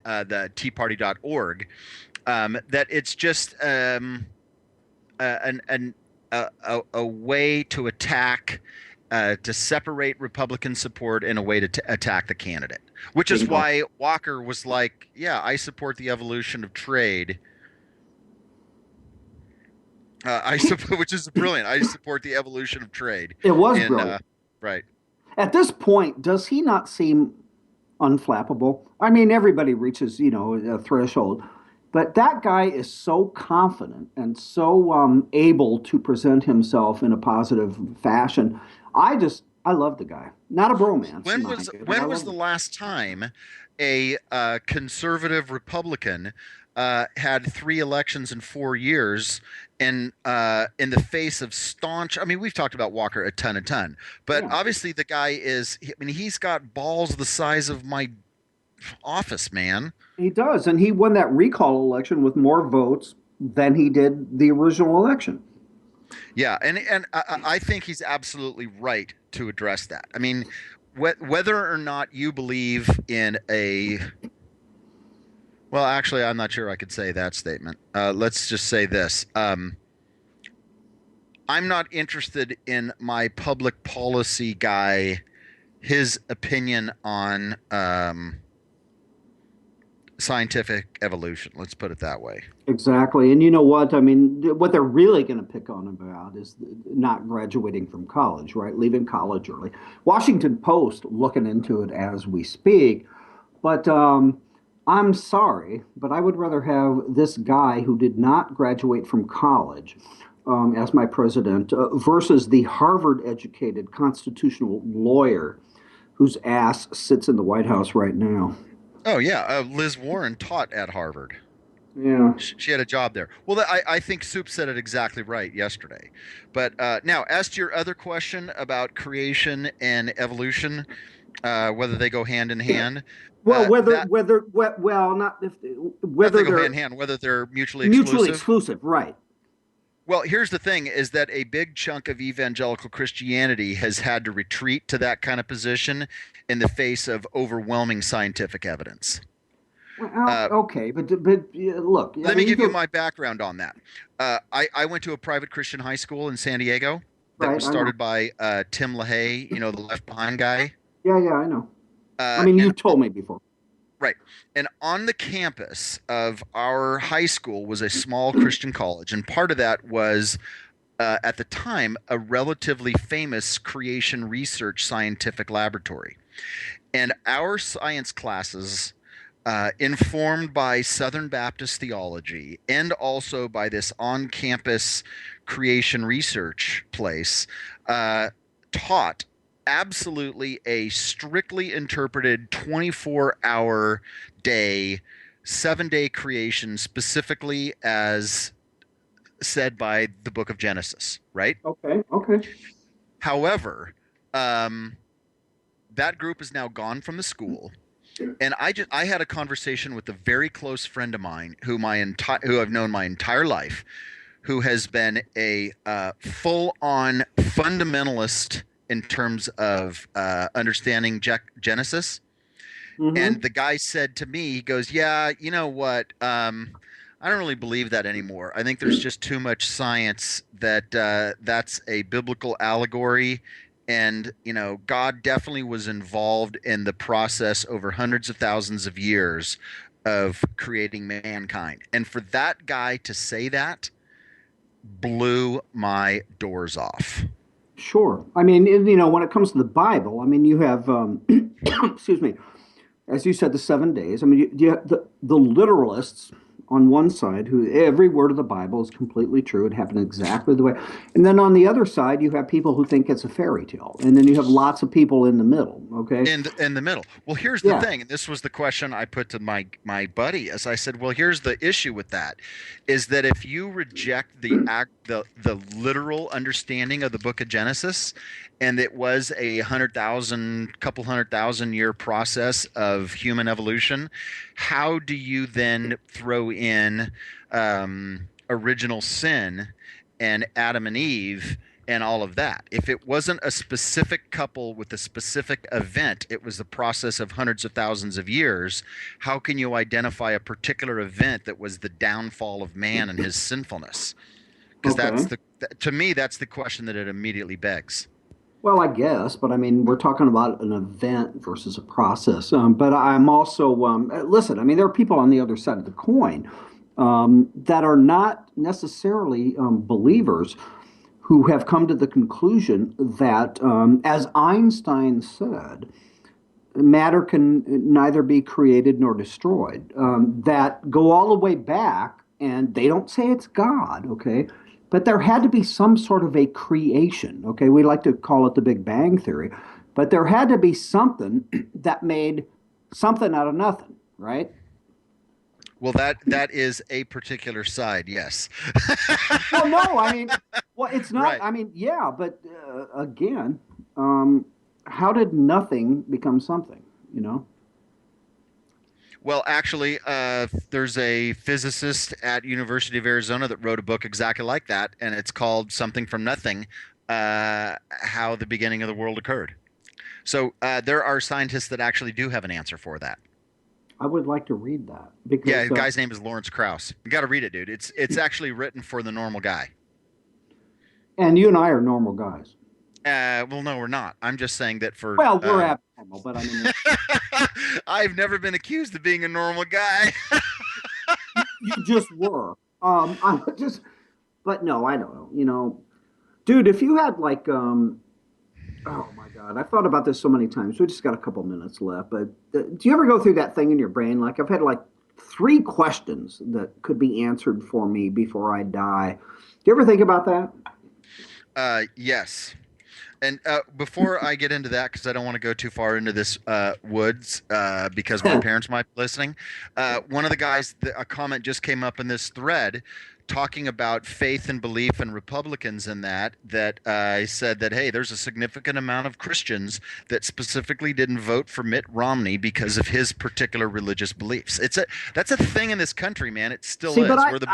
the teaparty.org, that it's just a way to attack, to separate Republican support in a way to attack the candidate, which is Bingo. why Walker was like, "Yeah, I support the evolution of trade." I support, which is brilliant. I support the evolution of trade. It was In brilliant. right. At this point, does he not seem unflappable? I mean, everybody reaches, a threshold, but that guy is so confident and so able to present himself in a positive fashion. I love the guy. Not a bromance, mind you, but I When was love the the guy. last time a conservative Republican had three elections in 4 years, and in the face of staunch? I mean, we've talked about Walker a ton, but Yeah, obviously the guy is. I mean, he's got balls the size of my office, man. he does, and he won that recall election with more votes than he did the original election. Yeah, and I think he's absolutely right to address that. I mean, whether or not you believe in a, well, actually, I'm not sure I could say that statement. Let's just say this. I'm not interested in my public policy guy, his opinion on scientific evolution. Let's put it that way. Exactly. And you know what? I mean, what they're really going to pick on about is not graduating from college, right? Leaving college early. Washington Post looking into it as we speak. But I'm sorry, but I would rather have this guy who did not graduate from college as my president versus the Harvard educated constitutional lawyer whose ass sits in the White House right now. Oh yeah, Liz Warren taught at Harvard. Yeah. She had a job there. Well, I think Soup said it exactly right yesterday. But now, as to your other question about creation and evolution, whether they go hand in hand, Well, that well, not if if they whether go hand in they're hand, whether they're mutually mutually exclusive. exclusive, right? Well, here's the thing: is that a big chunk of evangelical Christianity has had to retreat to that kind of position in the face of overwhelming scientific evidence. Well, Uh, okay, but look, I Let me mean, you give you go my background on that. I went to a private Christian high school in San Diego that right. was I know. started by Tim LaHaye, the Left Behind guy. Yeah, yeah, I know. I mean, And you've told me before. right, and on the campus of our high school was a small Christian college, and part of that was at the time a relatively famous creation research scientific laboratory. And our science classes, informed by Southern Baptist theology and also by this on campus creation research place, uh, taught absolutely a strictly interpreted 24-hour day, 7 day creation, specifically as said by the book of Genesis, right? Okay, okay. However, um, that group is now gone from the school, and I had a conversation with a very close friend of mine who I've known my entire life, who has been a full on fundamentalist in terms of understanding Genesis. And Mm-hmm. the guy said to me, he goes, "Yeah, you know what? I don't really believe that anymore. I think there's just too much science that that's a biblical allegory, and God definitely was involved in the process over hundreds of thousands of years of creating mankind. And for that guy to say that blew my doors off." Sure. I mean, when it comes to the Bible, I mean, you have, excuse me, as you said, the 7 days. I mean, you have the literalists on one side, who every word of the Bible is completely true. It happened exactly the way. And then on the other side, you have people who think it's a fairy tale. And then you have lots of people in the middle. Okay. In the middle. Well, here's the Yeah. thing, and this was the question I put to my buddy, as I said, well, here's the issue with that, is that if you reject the literal understanding of the book of Genesis, and it was a 100,000 year process of human evolution, how do you then throw in original sin and Adam and Eve and all of that. If it wasn't a specific couple with a specific event, it was the process of hundreds of thousands of years, how can you identify a particular event that was the downfall of man and his sinfulness? Because Okay. to me, that's the question that it immediately begs. Well, I guess, but I mean, we're talking about an event versus a process. But I'm also, listen, I mean, there are people on the other side of the coin that are not necessarily believers who have come to the conclusion that, as Einstein said, matter can neither be created nor destroyed, that go all the way back, and they don't say it's God, okay? But there had to be some sort of a creation, okay? We like to call it the Big Bang Theory, but there had to be something that made something out of nothing, right? Well, that is a particular side, yes. Well, no, I mean, well, it's not, Right. I mean, yeah, but again, how did nothing become something, you know? Well, actually, there's a physicist at University of Arizona that wrote a book exactly like that, and it's called Something from Nothing: How the Beginning of the World Occurred. So there are scientists that actually do have an answer for that. I would like to read that Yeah, because the guy's name is Lawrence Krauss. You got to read it, dude. It's actually written for the normal guy. and you and I are normal guys. Well, no, we're not. I'm just saying that for Well, we're abnormal, but I mean, I've never been accused of being a normal guy. you just were. I'm just, but no, I don't know. You know, dude, if you had like, oh my God, I've thought about this so many times. We just got a couple minutes left, but do you ever go through that thing in your brain? Like, I've had like three questions that could be answered for me before I die. Do you ever think about that? Yes. And before I get into that, because I don't want to go too far into this woods, because my parents might be listening, one of the guys, a comment just came up in this thread talking about faith and belief and Republicans in that I said that, hey, there's a significant amount of Christians that specifically didn't vote for Mitt Romney because of his particular religious beliefs. That's a thing in this country, man. It still See, but is. We're the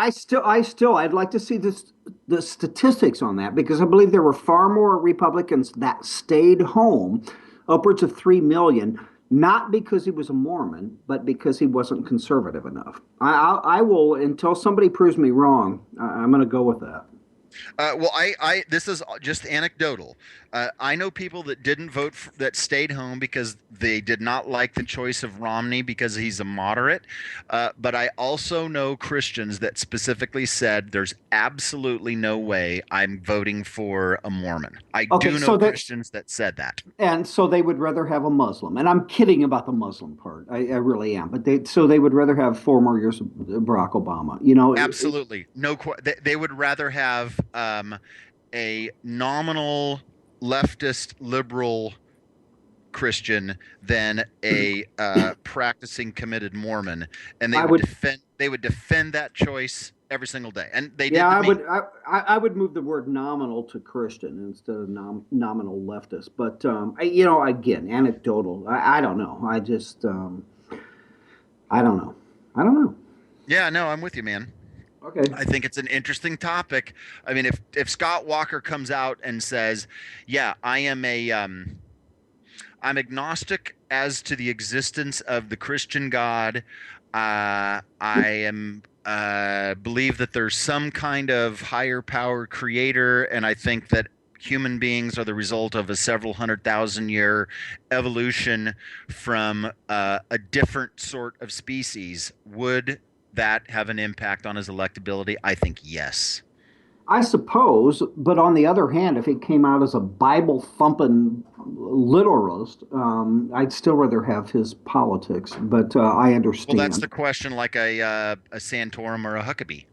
I'd like to see the statistics on that because I believe there were far more Republicans that stayed home, upwards of 3 million, not because he was a Mormon, but because he wasn't conservative enough. I will, until somebody proves me wrong, I'm going to go with that. Well, this is just anecdotal. I know people that didn't vote that stayed home because they did not like the choice of Romney because he's a moderate. But I also know Christians that specifically said there's absolutely no way I'm voting for a Mormon. I Okay, do know Christians that said that. so they would rather have a Muslim, and I'm kidding about the Muslim part. I really am, but they would rather have 4 more years of Barack Obama. You know, Absolutely. No, they would rather have a nominal leftist liberal Christian than a practicing committed Mormon, and I would. they would defend that choice every single day, and they Yeah, did to me. I would move the word nominal to Christian instead of nominal leftist. But you know, again, anecdotal. I don't know. I don't know. I don't know. Yeah, no, I'm with you, man. Okay. I think it's an interesting topic. I mean, if Scott Walker comes out and says, "Yeah, I'm agnostic as to the existence of the Christian God. I am believe that there's some kind of higher power creator, and I think that human beings are the result of a several 100,000 year evolution from a different sort of species. Would that have an impact on his electability? I think yes. I suppose, but on the other hand, if he came out as a Bible thumping literalist, I'd still rather have his politics. But I Well, that's understand. the question, like a Santorum or a Huckabee,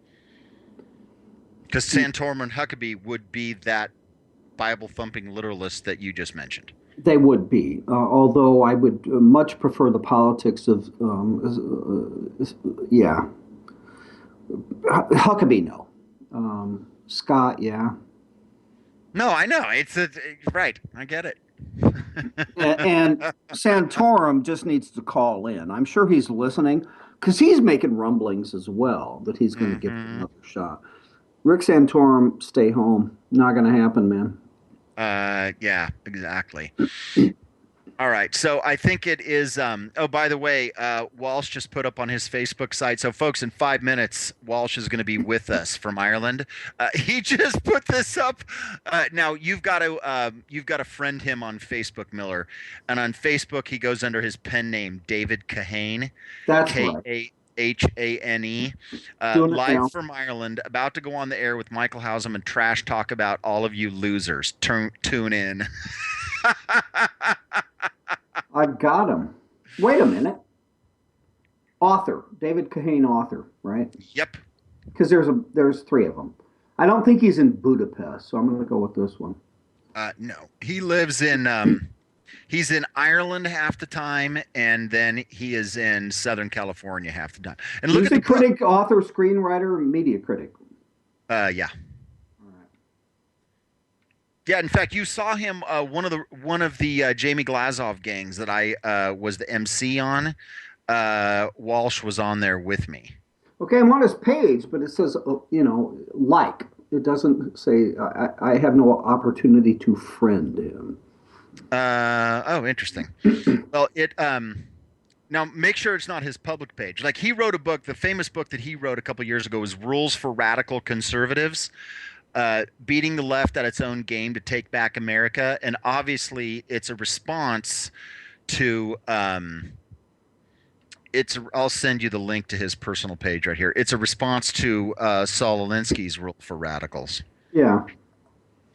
because Santorum and Huckabee would be that Bible thumping literalist that you just mentioned. They would be, although I would much prefer the politics of, yeah, Huckabee, no. Scott, yeah. No, I know. Right. I get it. And Santorum just needs to call in. I'm sure he's listening because he's making rumblings as well that he's going to give it Hmm. another shot. Rick Santorum, stay home. Not going to happen, man. Yeah, exactly. All right. So I think it is. Oh, by the way, Walsh just put up on his Facebook site. So, folks, in 5 minutes, Walsh is going to be with us from Ireland. He just put this up. Now you've got to friend him on Facebook, Miller, and on Facebook he goes under his pen name David Kahane, That's right. Kahane, Doing it live now. from Ireland, about to go on the air with Michael Hausum and trash talk about all of you losers. Tune in. I got him. Wait a minute. Author, David Kahane, author, right? Yep. Because there's three of them. I don't think he's in Budapest, so I'm going to go with this one. No, he lives in he's in Ireland half the time, and then he is in Southern California half the time. And look at the Music critic, author, screenwriter, and media critic. yeah. Yeah, in fact, you saw him one of the Jamie Glazov gangs that I was the MC on. Walsh was on there with me. Okay, I'm on his page, but it says, like. It doesn't say, I have no opportunity to friend him. Oh, interesting. Well, it now make sure it's not his public page. Like he wrote a book, the famous book that he wrote a couple years ago was Rules for Radical Conservatives. Beating the left at its own game to take back America, and obviously it's a response to I'll send you the link to his personal page right here. It's a response to Saul Alinsky's Rule for Radicals. Yeah,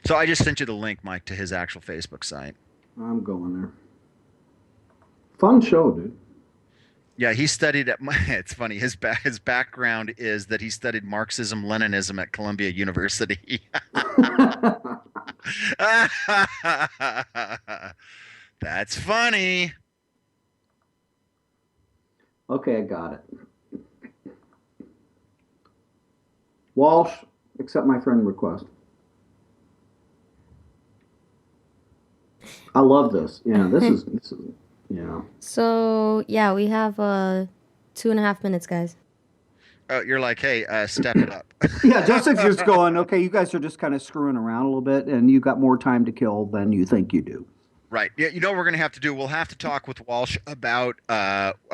So I just sent you the link, Mike, to his actual Facebook site. I'm going there. Fun show, dude. Yeah, he studied at it's funny. His background is that he studied Marxism Leninism at Columbia University. That's funny. Okay, I got it. Walsh, accept my friend request. I love this. Yeah, this is yeah. So yeah, we have 2.5 minutes, guys. Oh, you're like, hey, step it up. Yeah, Jessica's just going, okay, you guys are just kind of screwing around a little bit and you got more time to kill than you think you do. Right. Yeah, you know what we're going to have to do? We'll have to talk with Walsh about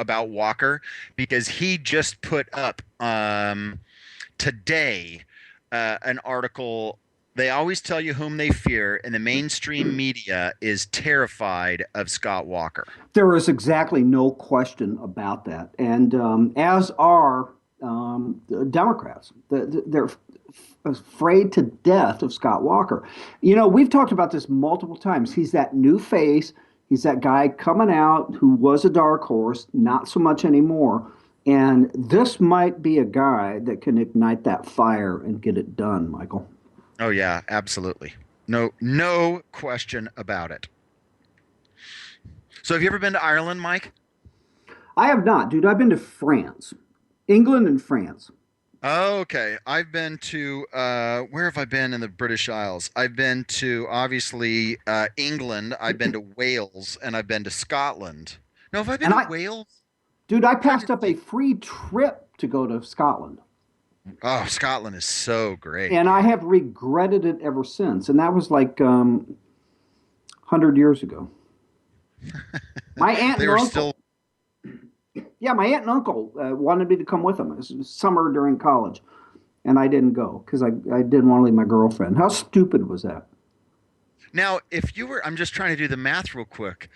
Walker, because he just put up today an article. They always tell you whom they fear, and the mainstream media is terrified of Scott Walker. There is exactly no question about that. And as are the Democrats. They're afraid to death of Scott Walker. You know, we've talked about this multiple times. He's that new face. He's that guy coming out who was a dark horse, not so much anymore. And this might be a guy that can ignite that fire and get it done, Michael. Oh yeah, absolutely. No question about it. So have you ever been to Ireland, Mike? I have not, dude. I've been to France, England and France. Okay, I've been to where have I been in the British Isles? I've been to obviously England. I've been to Wales, and I've been to Scotland. No, have I been to Wales? Dude, I passed up a free trip to go to Scotland. Oh, Scotland is so great. And I have regretted it ever since. And that was like 100 years ago. My aunt They and were uncle, still. yeah, my aunt and uncle wanted me to come with them. It was summer during college. And I didn't go because I didn't want to leave my girlfriend. How stupid was that? Now, if you were, I'm just trying to do the math real quick.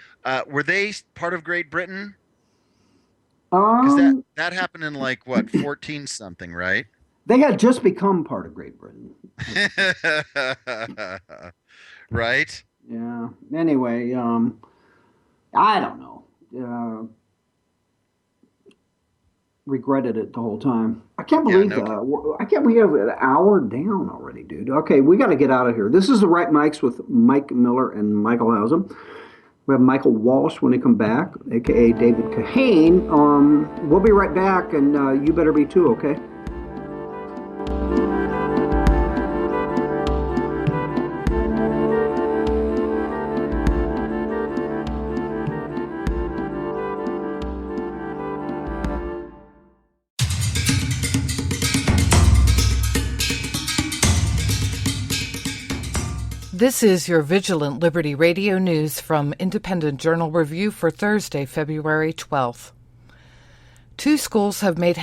Were they part of Great Britain? Because that happened in like what, 14 something, right? They had just become part of Great Britain. Right? Yeah. Anyway, I don't know. Regretted it the whole time. I can't believe I can't believe an hour down already, dude. Okay, we got to get out of here. This is the Right Mics with Mike Miller and Michael Hausum. We have Michael Walsh when he come back, aka David Kahane. We'll be right back, and you better be too. Okay. This is your Vigilant Liberty Radio News from Independent Journal Review for Thursday, February 12th. Two schools have made